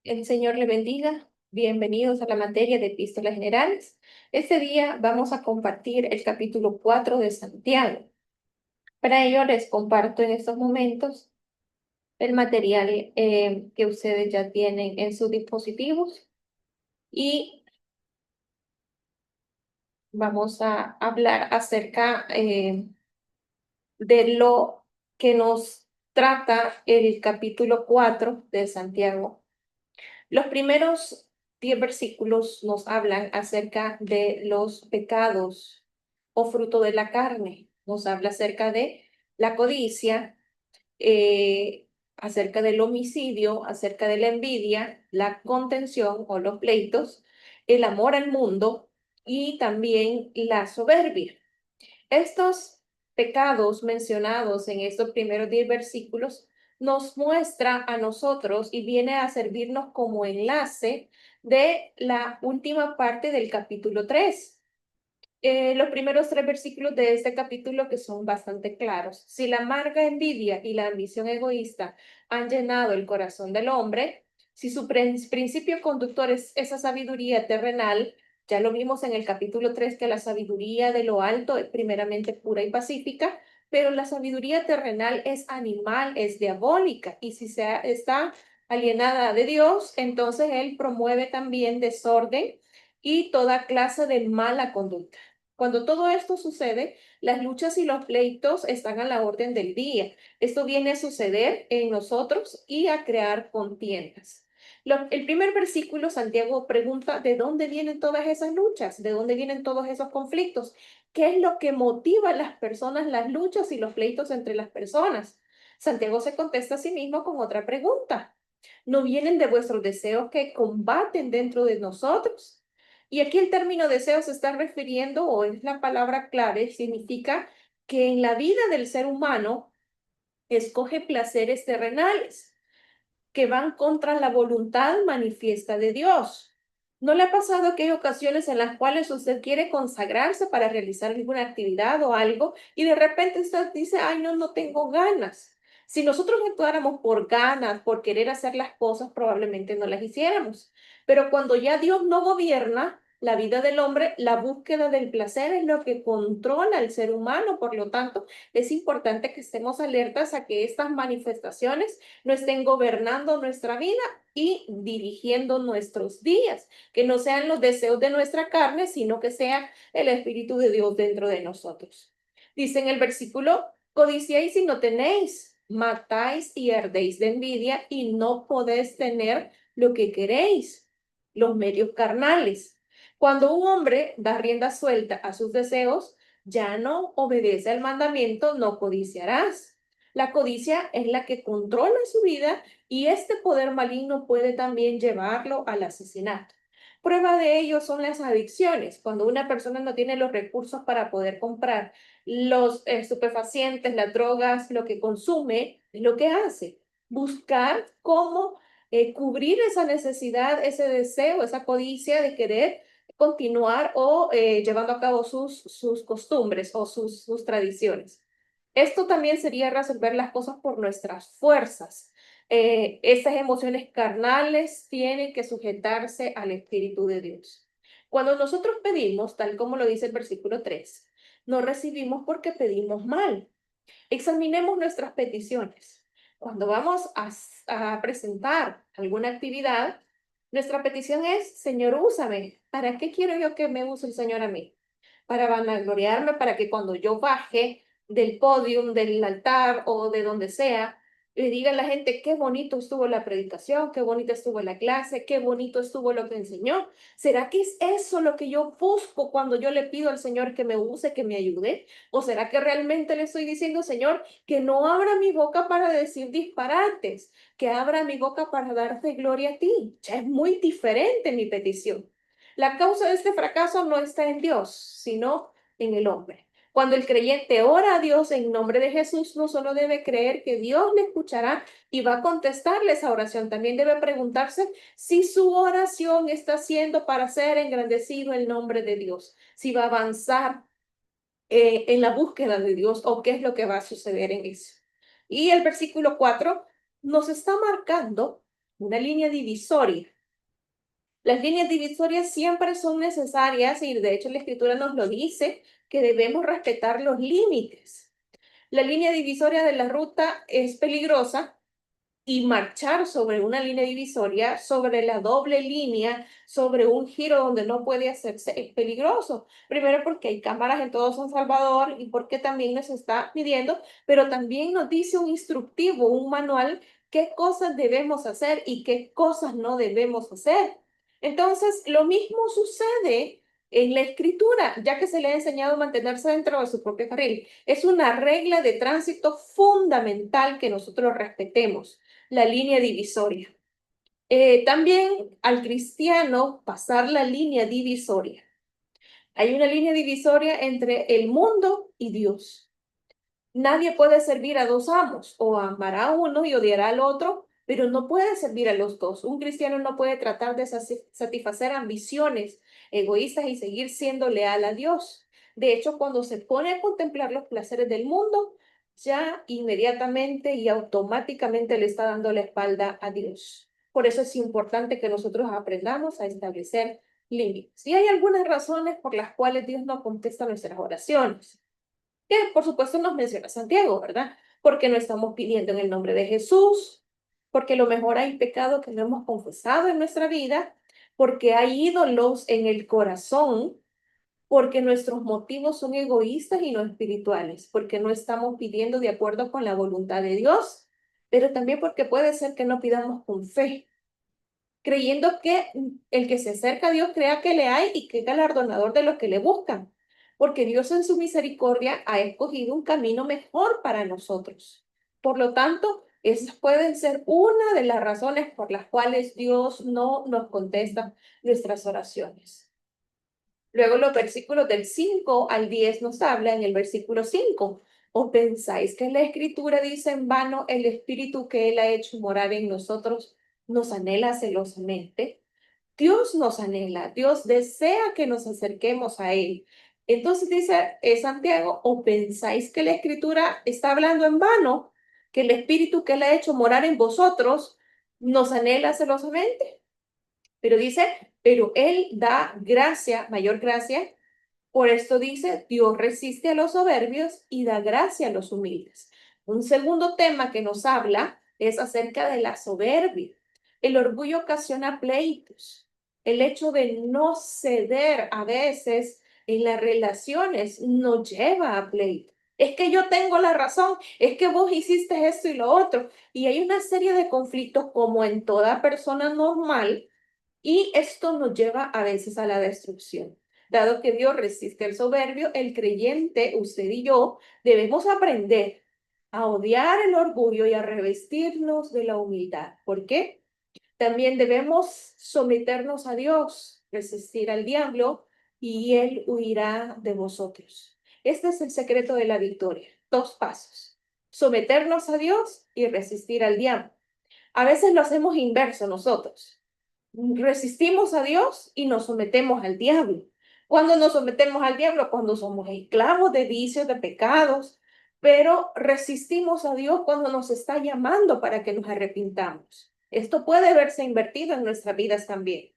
El Señor le bendiga. Bienvenidos a la materia de epístolas generales. Este día vamos a compartir el capítulo 4 de Santiago. Para ello les comparto en estos momentos el material que ustedes ya tienen en sus dispositivos y vamos a hablar acerca de lo que nos trata el capítulo 4 de Santiago. Los primeros 10 versículos nos hablan acerca de los pecados o fruto de la carne. Nos habla acerca de la codicia, acerca del homicidio, acerca de la envidia, la contención o los pleitos, el amor al mundo y también la soberbia. Estos pecados mencionados en estos primeros 10 versículos nos muestra a nosotros y viene a servirnos como enlace de la última parte del capítulo 3. Los primeros 3 versículos de este capítulo que son bastante claros. Si la amarga envidia y la ambición egoísta han llenado el corazón del hombre, si su principio conductor es esa sabiduría terrenal, ya lo vimos en el capítulo 3 que la sabiduría de lo alto es primeramente pura y pacífica, pero la sabiduría terrenal es animal, es diabólica, y si está alienada de Dios, entonces él promueve también desorden y toda clase de mala conducta. Cuando todo esto sucede, las luchas y los pleitos están a la orden del día. Esto viene a suceder en nosotros y a crear contiendas. El primer versículo, Santiago pregunta, ¿de dónde vienen todas esas luchas? ¿De dónde vienen todos esos conflictos? ¿Qué es lo que motiva a las personas, las luchas y los pleitos entre las personas? Santiago se contesta a sí mismo con otra pregunta. ¿No vienen de vuestros deseos que combaten dentro de nosotros? Y aquí el término deseo se está refiriendo, o es la palabra clave, significa que en la vida del ser humano escoge placeres terrenales que van contra la voluntad manifiesta de Dios. ¿No le ha pasado que hay ocasiones en las cuales usted quiere consagrarse para realizar alguna actividad o algo y de repente usted dice, ay, no, no tengo ganas? Si nosotros actuáramos por ganas, por querer hacer las cosas, probablemente no las hiciéramos. Pero cuando ya Dios no gobierna la vida del hombre, la búsqueda del placer es lo que controla al ser humano. Por lo tanto, es importante que estemos alertas a que estas manifestaciones no estén gobernando nuestra vida y dirigiendo nuestros días, que no sean los deseos de nuestra carne, sino que sea el Espíritu de Dios dentro de nosotros. Dice en el versículo, codiciáis y no tenéis, matáis y ardéis de envidia y no podéis tener lo que queréis, los medios carnales. Cuando un hombre da rienda suelta a sus deseos, ya no obedece al mandamiento, no codiciarás. La codicia es la que controla su vida y este poder maligno puede también llevarlo al asesinato. Prueba de ello son las adicciones. Cuando una persona no tiene los recursos para poder comprar los estupefacientes, las drogas, lo que consume, lo que hace, buscar cómo cubrir esa necesidad, ese deseo, esa codicia de querer continuar o llevando a cabo sus costumbres o sus tradiciones. Esto también sería resolver las cosas por nuestras fuerzas. Esas emociones carnales tienen que sujetarse al Espíritu de Dios. Cuando nosotros pedimos, tal como lo dice el versículo 3, no recibimos porque pedimos mal. Examinemos nuestras peticiones. Cuando vamos a presentar alguna actividad, nuestra petición es, Señor, úsame. ¿Para qué quiero yo que me use el Señor a mí? Para vanagloriarme, para que cuando yo baje del podium, del altar o de donde sea, le diga a la gente qué bonito estuvo la predicación, qué bonita estuvo la clase, qué bonito estuvo lo que enseñó. ¿Será que es eso lo que yo busco cuando yo le pido al Señor que me use, que me ayude? ¿O será que realmente le estoy diciendo, Señor, que no abra mi boca para decir disparates, que abra mi boca para darte gloria a ti? Ya es muy diferente mi petición. La causa de este fracaso no está en Dios, sino en el hombre. Cuando el creyente ora a Dios en nombre de Jesús, no solo debe creer que Dios le escuchará y va a contestarle esa oración, también debe preguntarse si su oración está siendo para ser engrandecido el nombre de Dios, si va a avanzar en la búsqueda de Dios o qué es lo que va a suceder en eso. Y el versículo 4 nos está marcando una línea divisoria. Las líneas divisorias siempre son necesarias y de hecho la Escritura nos lo dice, que debemos respetar los límites. La línea divisoria de la ruta es peligrosa y marchar sobre una línea divisoria, sobre la doble línea, sobre un giro donde no puede hacerse, es peligroso. Primero porque hay cámaras en todo San Salvador y porque también nos está pidiendo, pero también nos dice un instructivo, un manual, qué cosas debemos hacer y qué cosas no debemos hacer. Entonces, lo mismo sucede en la escritura, ya que se le ha enseñado a mantenerse dentro de su propio carril. Es una regla de tránsito fundamental que nosotros respetemos, la línea divisoria. También al cristiano pasar la línea divisoria. Hay una línea divisoria entre el mundo y Dios. Nadie puede servir a dos amos, o amará a uno y odiará al otro, pero no puede servir a los dos. Un cristiano no puede tratar de satisfacer ambiciones egoístas y seguir siendo leal a Dios. De hecho, cuando se pone a contemplar los placeres del mundo, ya inmediatamente y automáticamente le está dando la espalda a Dios. Por eso es importante que nosotros aprendamos a establecer límites. Y hay algunas razones por las cuales Dios no contesta nuestras oraciones, que por supuesto nos menciona Santiago, ¿verdad? Porque no estamos pidiendo en el nombre de Jesús, porque a lo mejor hay pecado que no hemos confesado en nuestra vida, porque hay ídolos en el corazón, porque nuestros motivos son egoístas y no espirituales, porque no estamos pidiendo de acuerdo con la voluntad de Dios, pero también porque puede ser que no pidamos con fe, creyendo que el que se acerca a Dios crea que le hay y que es galardonador de los que le buscan, porque Dios en su misericordia ha escogido un camino mejor para nosotros. Por lo tanto, esas pueden ser una de las razones por las cuales Dios no nos contesta nuestras oraciones. Luego los versículos del 5 al 10 nos habla en el versículo 5. ¿O pensáis que la Escritura dice en vano el Espíritu que Él ha hecho morar en nosotros nos anhela celosamente? Dios nos anhela, Dios desea que nos acerquemos a Él. Entonces dice Santiago, ¿o pensáis que la Escritura está hablando en vano? Que el Espíritu que Él ha hecho morar en vosotros nos anhela celosamente. Pero dice, pero Él da gracia, mayor gracia. Por esto dice, Dios resiste a los soberbios y da gracia a los humildes. Un segundo tema que nos habla es acerca de la soberbia. El orgullo ocasiona pleitos. El hecho de no ceder a veces en las relaciones nos lleva a pleito. Es que yo tengo la razón, es que vos hiciste esto y lo otro. Y hay una serie de conflictos como en toda persona normal, y esto nos lleva a veces a la destrucción. Dado que Dios resiste al soberbio, el creyente, usted y yo, debemos aprender a odiar el orgullo y a revestirnos de la humildad. ¿Por qué? También debemos someternos a Dios, resistir al diablo y él huirá de vosotros. Este es el secreto de la victoria. Dos pasos. Someternos a Dios y resistir al diablo. A veces lo hacemos inverso nosotros. Resistimos a Dios y nos sometemos al diablo. Cuando nos sometemos al diablo, cuando somos esclavos de vicios, de pecados, pero resistimos a Dios cuando nos está llamando para que nos arrepintamos. Esto puede verse invertido en nuestras vidas también.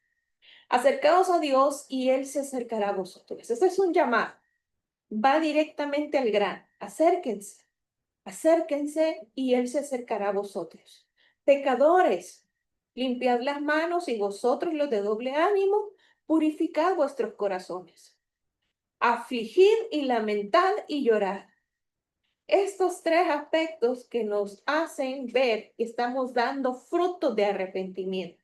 Acercaos a Dios y Él se acercará a vosotros. Este es un llamado. Va directamente al grano. Acérquense, acérquense y Él se acercará a vosotros. Pecadores, limpiad las manos y vosotros los de doble ánimo, purificad vuestros corazones. Afligid y lamentad y llorad. Estos tres aspectos que nos hacen ver que estamos dando frutos de arrepentimiento.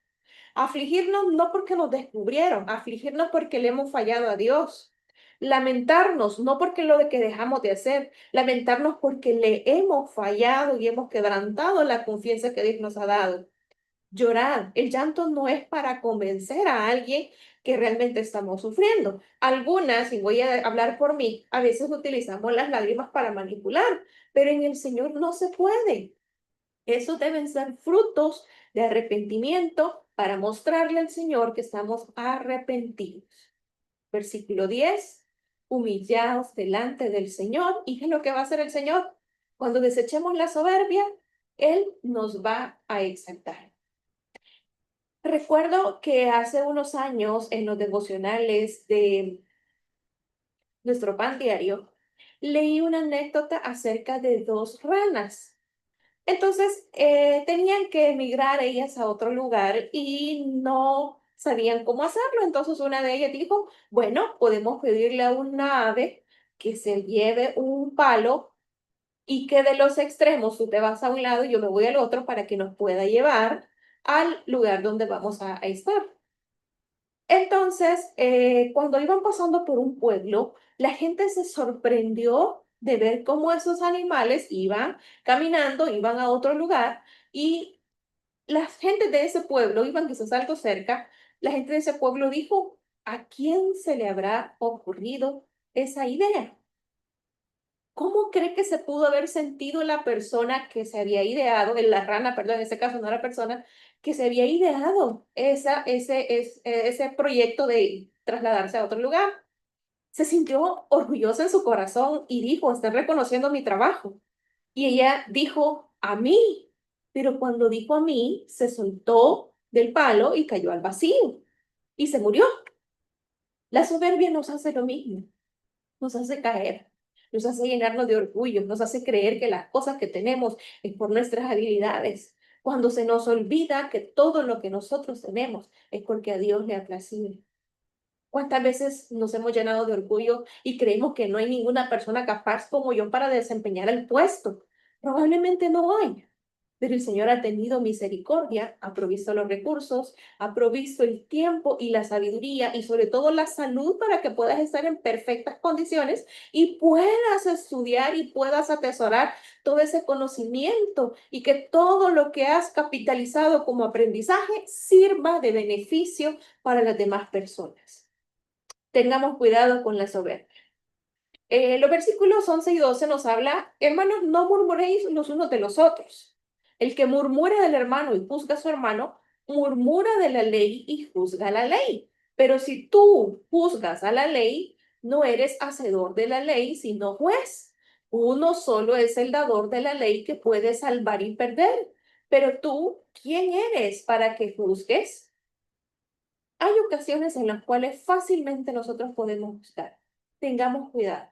Afligirnos no porque nos descubrieron, afligirnos porque le hemos fallado a Dios. Lamentarnos no porque lo de que dejamos de hacer, lamentarnos porque le hemos fallado y hemos quebrantado la confianza que Dios nos ha dado. Llorar, el llanto no es para convencer a alguien que realmente estamos sufriendo. Algunas, y voy a hablar por mí, a veces utilizamos las lágrimas para manipular, pero en el Señor no se puede. Esos deben ser frutos de arrepentimiento para mostrarle al Señor que estamos arrepentidos. Versículo 10. Humillaos delante del Señor. ¿Y qué es lo que va a hacer el Señor? Cuando desechemos la soberbia, Él nos va a exaltar. Recuerdo que hace unos años en los devocionales de nuestro pan diario, leí una anécdota acerca de dos ranas. Entonces, tenían que emigrar ellas a otro lugar y no sabían cómo hacerlo. Entonces, una de ellas dijo, bueno, podemos pedirle a una ave que se lleve un palo y que de los extremos tú te vas a un lado y yo me voy al otro para que nos pueda llevar al lugar donde vamos a estar. Entonces, cuando iban pasando por un pueblo, la gente se sorprendió de ver cómo esos animales iban caminando, iban a otro lugar y la gente de ese pueblo, iban quizás algo cerca, la gente de ese pueblo dijo, ¿a quién se le habrá ocurrido esa idea? ¿Cómo cree que se pudo haber sentido la persona que se había ideado, en la rana, perdón, en este caso no la persona, que se había ideado ese proyecto de trasladarse a otro lugar? Se sintió orgullosa en su corazón y dijo, están reconociendo mi trabajo. Y ella dijo, a mí. Pero cuando dijo a mí, se soltó del palo y cayó al vacío y se murió. La soberbia nos hace lo mismo, nos hace caer, nos hace llenarnos de orgullo, nos hace creer que las cosas que tenemos es por nuestras habilidades, cuando se nos olvida que todo lo que nosotros tenemos es porque a Dios le ha placido. ¿Cuántas veces nos hemos llenado de orgullo y creemos que no hay ninguna persona capaz como yo para desempeñar el puesto? Probablemente no hay, pero el Señor ha tenido misericordia, ha provisto los recursos, ha provisto el tiempo y la sabiduría y sobre todo la salud para que puedas estar en perfectas condiciones y puedas estudiar y puedas atesorar todo ese conocimiento y que todo lo que has capitalizado como aprendizaje sirva de beneficio para las demás personas. Tengamos cuidado con la soberbia. Los versículos 11 y 12 nos habla, hermanos, no murmuréis los unos de los otros. El que murmura del hermano y juzga a su hermano, murmura de la ley y juzga la ley. Pero si tú juzgas a la ley, no eres hacedor de la ley, sino juez. Uno solo es el dador de la ley que puede salvar y perder. Pero tú, ¿quién eres para que juzgues? Hay ocasiones en las cuales fácilmente nosotros podemos juzgar. Tengamos cuidado.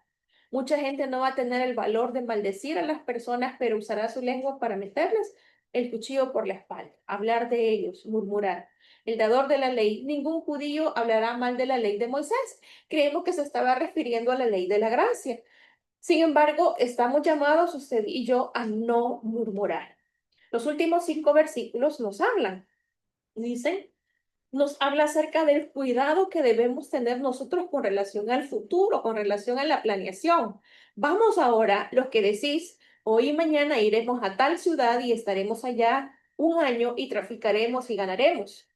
Mucha gente no va a tener el valor de maldecir a las personas, pero usará su lengua para meterles el cuchillo por la espalda, hablar de ellos, murmurar. El dador de la ley, ningún judío hablará mal de la ley de Moisés. Creemos que se estaba refiriendo a la ley de la gracia. Sin embargo, estamos llamados usted y yo a no murmurar. Los últimos 5 versículos nos hablan. Dicen, nos habla acerca del cuidado que debemos tener nosotros con relación al futuro, con relación a la planeación. Vamos ahora, los que decís, hoy y mañana iremos a tal ciudad y estaremos allá un año y traficaremos y ganaremos.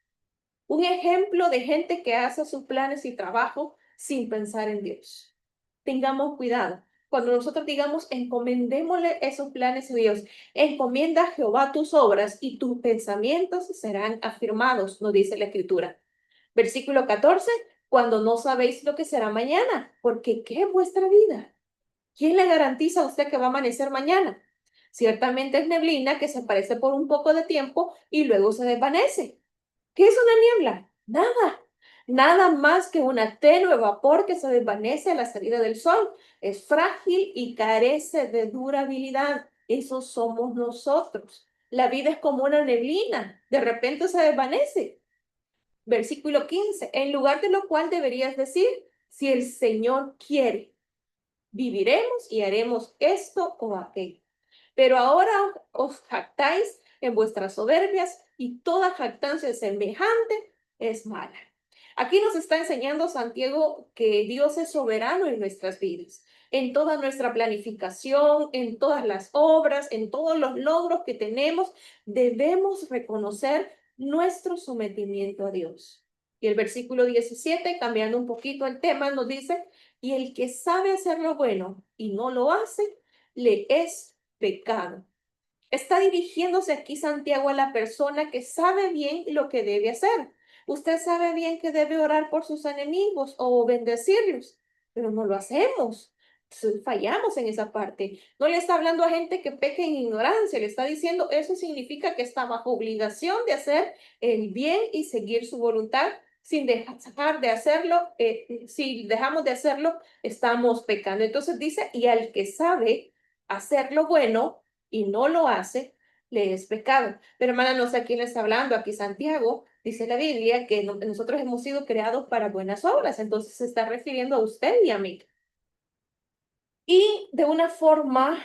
Un ejemplo de gente que hace sus planes y trabajo sin pensar en Dios. Tengamos cuidado. Cuando nosotros digamos, encomendémosle esos planes a Dios, encomienda a Jehová tus obras y tus pensamientos serán afirmados, nos dice la Escritura. Versículo 14, cuando no sabéis lo que será mañana, porque ¿qué es vuestra vida? ¿Quién le garantiza a usted que va a amanecer mañana? Ciertamente es neblina que se aparece por un poco de tiempo y luego se desvanece. ¿Qué es una niebla? Nada. Nada más que una tenue vapor que se desvanece a la salida del sol. Es frágil y carece de durabilidad. Eso somos nosotros. La vida es como una neblina. De repente se desvanece. Versículo 15. En lugar de lo cual deberías decir, si el Señor quiere, viviremos y haremos esto o aquello. Pero ahora os jactáis en vuestras soberbias y toda jactancia semejante es mala. Aquí nos está enseñando Santiago que Dios es soberano en nuestras vidas, en toda nuestra planificación, en todas las obras, en todos los logros que tenemos, debemos reconocer nuestro sometimiento a Dios. Y el versículo 17, cambiando un poquito el tema, nos dice, y el que sabe hacer lo bueno y no lo hace, le es pecado. Está dirigiéndose aquí Santiago a la persona que sabe bien lo que debe hacer. Usted sabe bien que debe orar por sus enemigos o bendecirlos, pero no lo hacemos. fallamos en esa parte. No le está hablando a gente que peque en ignorancia, le está diciendo eso significa que está bajo obligación de hacer el bien y seguir su voluntad sin dejar de hacerlo. Si dejamos de hacerlo, estamos pecando. Entonces dice, y al que sabe hacer lo bueno y no lo hace, le es pecado. Pero hermana, no sé a quién le está hablando. Aquí Santiago dice la Biblia que nosotros hemos sido creados para buenas obras. Entonces se está refiriendo a usted y a mí. Y de una forma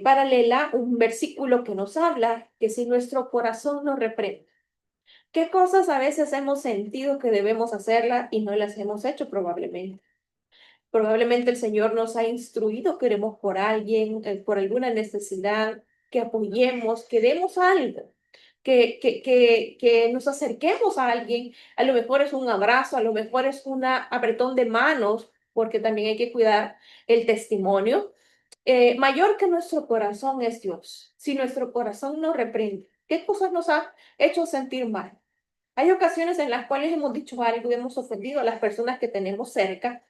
paralela, un versículo que nos habla que si nuestro corazón nos reprende, ¿qué cosas a veces hemos sentido que debemos hacerlas y no las hemos hecho probablemente? Probablemente el Señor nos ha instruido, queremos por alguien, por alguna necesidad, que apoyemos, que demos algo, que nos acerquemos a alguien. A lo mejor es un abrazo, a lo mejor es un apretón de manos, porque también hay que cuidar el testimonio. Mayor que nuestro corazón es Dios. Si nuestro corazón nos reprende, ¿qué cosas nos ha hecho sentir mal? Hay ocasiones en las cuales hemos dicho algo y hemos ofendido a las personas que tenemos cerca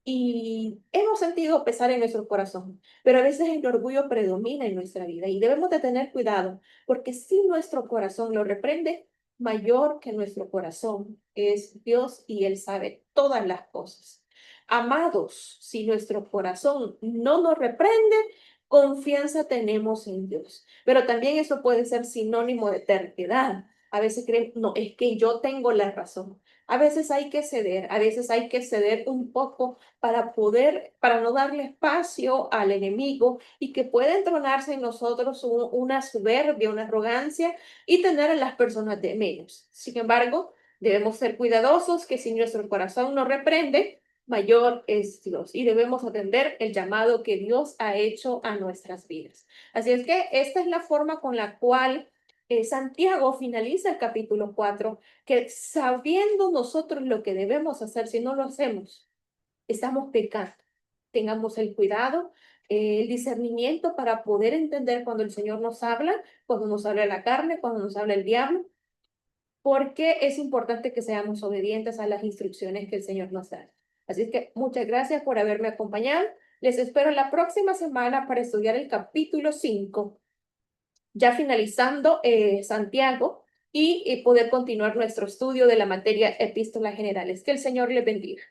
y hemos sentido pesar en nuestro corazón, pero a veces el orgullo predomina en nuestra vida y debemos de tener cuidado, porque si nuestro corazón lo reprende, mayor que nuestro corazón es Dios y Él sabe todas las cosas. Amados, si nuestro corazón no nos reprende, confianza tenemos en Dios, pero también eso puede ser sinónimo de terquedad. A veces creen, no, es que yo tengo la razón. A veces hay que ceder, a veces hay que ceder un poco para no darle espacio al enemigo y que pueda entronarse en nosotros una soberbia, una arrogancia y tener a las personas de menos. Sin embargo, debemos ser cuidadosos que si nuestro corazón nos reprende, mayor es Dios y debemos atender el llamado que Dios ha hecho a nuestras vidas. Así es que esta es la forma con la cual Santiago finaliza el capítulo 4, que sabiendo nosotros lo que debemos hacer, si no lo hacemos, estamos pecando. Tengamos el cuidado, el discernimiento para poder entender cuando el Señor nos habla, cuando nos habla la carne, cuando nos habla el diablo, porque es importante que seamos obedientes a las instrucciones que el Señor nos da. Así es que muchas gracias por haberme acompañado. Les espero la próxima semana para estudiar el capítulo 5, ya finalizando Santiago y poder continuar nuestro estudio de la materia epístolas generales. Que el Señor les bendiga.